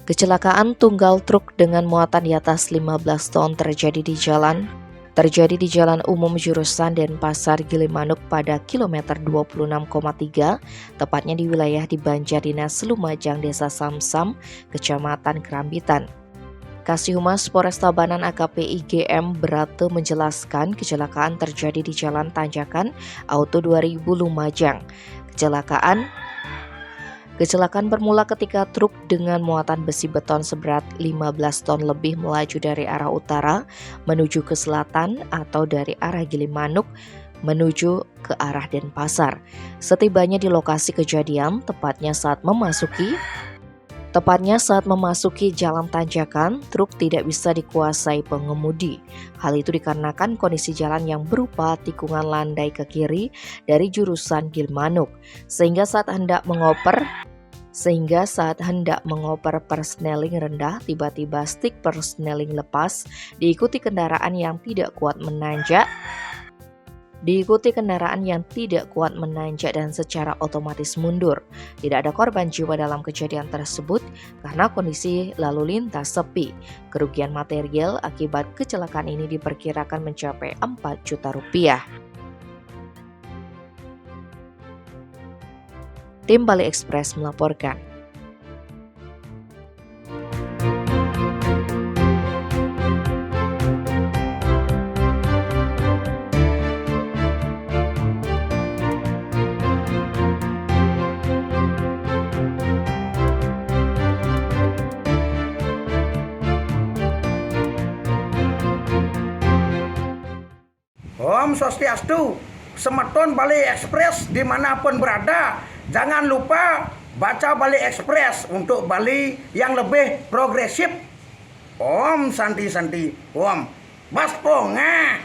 Kecelakaan tunggal truk dengan muatan di atas 15 ton terjadi di Jalan Umum jurusan Denpasar Gilimanuk pada kilometer 26,3, tepatnya di wilayah di Banjardinas Lumajang, Desa Samsam, Kecamatan Kerambitan. Kasih-Humas Polres Tabanan AKP IGM Brate menjelaskan kecelakaan terjadi di Jalan Tanjakan Auto 2000 Lumajang. Kecelakaan bermula ketika truk dengan muatan besi beton seberat 15 ton lebih melaju dari arah utara menuju ke selatan atau dari arah Gilimanuk menuju ke arah Denpasar. Setibanya di lokasi kejadian, tepatnya saat memasuki jalan tanjakan, truk tidak bisa dikuasai pengemudi. Hal itu dikarenakan kondisi jalan yang berupa tikungan landai ke kiri dari jurusan Gilimanuk, sehingga saat hendak mengoper persneling rendah, tiba-tiba stik persneling lepas, diikuti kendaraan yang tidak kuat menanjak dan secara otomatis mundur. Tidak ada korban jiwa dalam kejadian tersebut karena kondisi lalu lintas sepi. Kerugian material akibat kecelakaan ini diperkirakan mencapai 4 juta rupiah. Tim Bali Express melaporkan. Om Swastiastu, Semeton Bali Express dimanapun berada, jangan lupa baca Bali Express untuk Bali yang lebih progresif. Om Santi, Om Basponga.